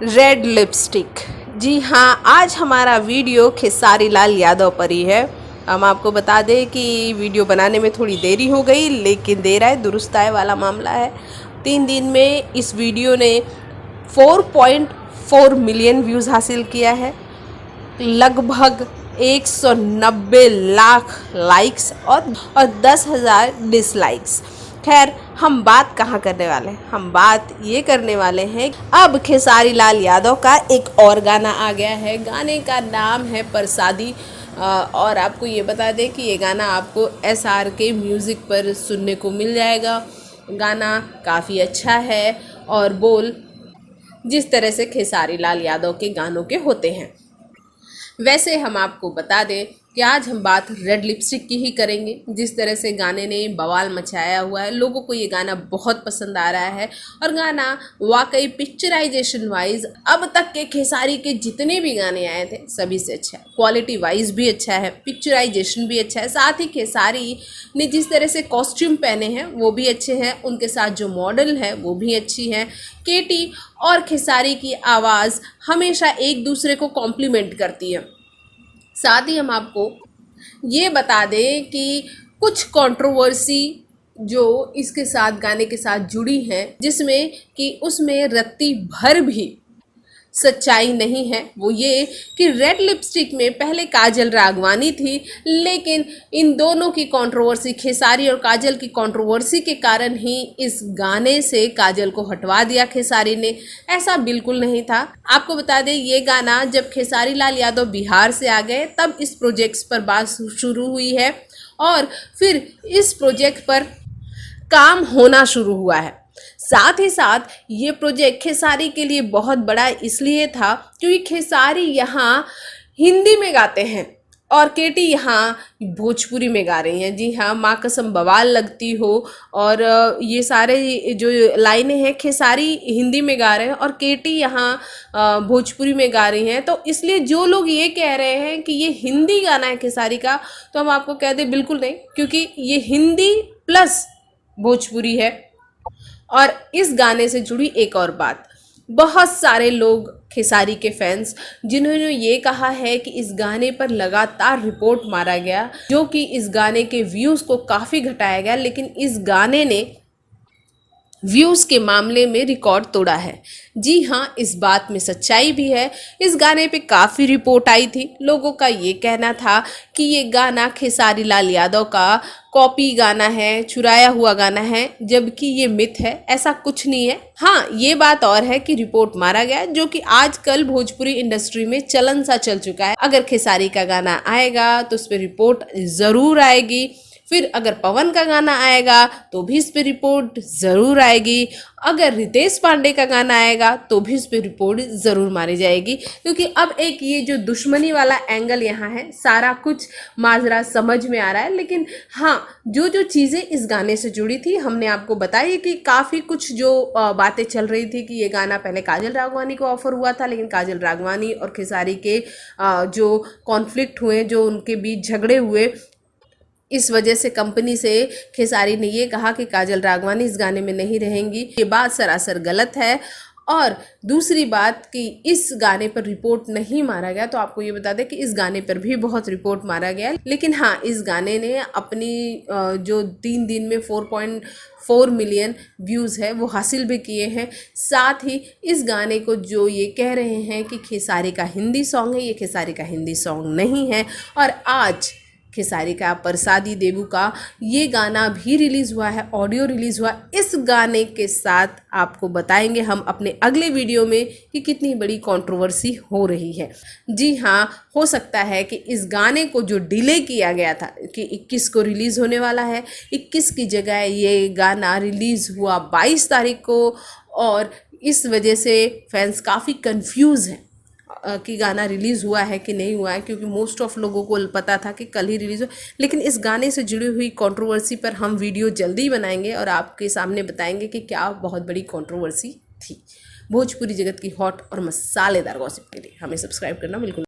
Red lipstick. जी हाँ, आज हमारा वीडियो खेसारी लाल यादव पर ही है। हम आपको बता दें कि वीडियो बनाने में थोड़ी देरी हो गई, लेकिन देर आए दुरुस्त आए वाला मामला है। 3 दिन में इस वीडियो ने 4.4 मिलियन व्यूज़ हासिल किया है, लगभग 190 लाख लाइक्स और 10,000 डिसलाइक्स। खैर, हम बात कहाँ करने वाले हैं, हम बात ये करने वाले हैं अब खेसारी लाल यादव का एक और गाना आ गया है। गाने का नाम है परसादी। और आपको ये बता दें कि ये गाना आपको SRK म्यूज़िक पर सुनने को मिल जाएगा। गाना काफ़ी अच्छा है और बोल जिस तरह से खेसारी लाल यादव के गानों के होते हैं। वैसे हम आपको बता दें कि आज हम बात रेड लिपस्टिक की ही करेंगे। जिस तरह से गाने ने बवाल मचाया हुआ है, लोगों को ये गाना बहुत पसंद आ रहा है और गाना वाकई पिक्चराइजेशन वाइज अब तक के खेसारी के जितने भी गाने आए थे सभी से अच्छा है। क्वालिटी वाइज भी अच्छा है, पिक्चराइजेशन भी अच्छा है, साथ ही खेसारी ने जिस तरह से कॉस्ट्यूम पहने हैं वो भी अच्छे हैं, उनके साथ जो मॉडल है वो भी अच्छी हैं। केटी और खेसारी की आवाज़ हमेशा एक दूसरे को कॉम्प्लीमेंट करती है। साथ ही हम आपको ये बता दें कि कुछ कंट्रोवर्सी जो इसके साथ गाने के साथ जुड़ी हैं, जिसमें कि उसमें रत्ती भर भी सच्चाई नहीं है। वो ये कि रेड लिपस्टिक में पहले काजल राघवानी थी, लेकिन इन दोनों की कंट्रोवर्सी, खेसारी और काजल की कंट्रोवर्सी के कारण ही इस गाने से काजल को हटवा दिया खेसारी ने। ऐसा बिल्कुल नहीं था। आपको बता दें, ये गाना जब खेसारी लाल यादव बिहार से आ गए तब इस प्रोजेक्ट्स पर बात शुरू हुई है और फिर इस प्रोजेक्ट पर काम होना शुरू हुआ है। साथ ही साथ ये प्रोजेक्ट खेसारी के लिए बहुत बड़ा इसलिए था क्योंकि खेसारी यहाँ हिंदी में गाते हैं और केटी यहाँ भोजपुरी में गा रही हैं। जी हाँ, माँ कसम बवाल लगती हो और ये सारे जो लाइनें हैं खेसारी हिंदी में गा रहे हैं और केटी यहाँ भोजपुरी में गा रही हैं। तो इसलिए जो लोग ये कह रहे हैं कि ये हिंदी गाना है खेसारी का, तो हम आपको कह दें बिल्कुल नहीं, क्योंकि ये हिंदी प्लस भोजपुरी है। और इस गाने से जुड़ी एक और बात, बहुत सारे लोग खेसारी के फैंस जिन्होंने ये कहा है कि इस गाने पर लगातार रिपोर्ट मारा गया, जो कि इस गाने के व्यूज़ को काफ़ी घटाया गया, लेकिन इस गाने ने व्यूज़ के मामले में रिकॉर्ड तोड़ा है। जी हाँ, इस बात में सच्चाई भी है। इस गाने पे काफ़ी रिपोर्ट आई थी। लोगों का ये कहना था कि ये गाना खेसारी लाल यादव का कॉपी गाना है, चुराया हुआ गाना है, जबकि ये मिथ है, ऐसा कुछ नहीं है। हाँ, ये बात और है कि रिपोर्ट मारा गया, जो कि आजकल भोजपुरी इंडस्ट्री में चलन सा चल चुका है। अगर खेसारी का गाना आएगा तो उस पर रिपोर्ट ज़रूर आएगी, फिर अगर पवन का गाना आएगा तो भी इस पर रिपोर्ट ज़रूर आएगी, अगर रितेश पांडे का गाना आएगा तो भी इस पर रिपोर्ट ज़रूर मारी जाएगी। क्योंकि अब एक ये जो दुश्मनी वाला एंगल यहाँ है, सारा कुछ माजरा समझ में आ रहा है। लेकिन हाँ, जो जो चीज़ें इस गाने से जुड़ी थी हमने आपको बताई कि काफ़ी कुछ जो बातें चल रही थी कि ये गाना पहले काजल राघवानी को ऑफर हुआ था, लेकिन काजल राघवानी और खेसारी के जो कॉन्फ्लिक्ट हुए, जो उनके बीच झगड़े हुए, इस वजह से कंपनी से खेसारी ने ये कहा कि काजल राघवानी इस गाने में नहीं रहेंगी। ये बात सरासर गलत है। और दूसरी बात कि इस गाने पर रिपोर्ट नहीं मारा गया, तो आपको ये बता दें कि इस गाने पर भी बहुत रिपोर्ट मारा गया। लेकिन हाँ, इस गाने ने अपनी जो 3 दिन में 4.4 मिलियन व्यूज़ है वो हासिल भी किए हैं। साथ ही इस गाने को जो ये कह रहे हैं कि खेसारी का हिंदी सॉन्ग है, ये खेसारी का हिंदी सॉन्ग नहीं है। और आज खेसारी का परसादी देबू का ये गाना भी रिलीज़ हुआ है, ऑडियो रिलीज़ हुआ। इस गाने के साथ आपको बताएंगे हम अपने अगले वीडियो में कि कितनी बड़ी कंट्रोवर्सी हो रही है। जी हाँ, हो सकता है कि इस गाने को जो डिले किया गया था कि 21 को रिलीज़ होने वाला है, 21 की जगह ये गाना रिलीज़ हुआ 22 तारीख को, और इस वजह से फैंस काफ़ी कंफ्यूज हैं कि गाना रिलीज़ हुआ है कि नहीं हुआ है, क्योंकि मोस्ट ऑफ लोगों को पता था कि कल ही रिलीज़ हो। लेकिन इस गाने से जुड़ी हुई कंट्रोवर्सी पर हम वीडियो जल्दी बनाएंगे और आपके सामने बताएंगे कि क्या बहुत बड़ी कंट्रोवर्सी थी। भोजपुरी जगत की हॉट और मसालेदार गॉसिप के लिए हमें सब्सक्राइब करना बिल्कुल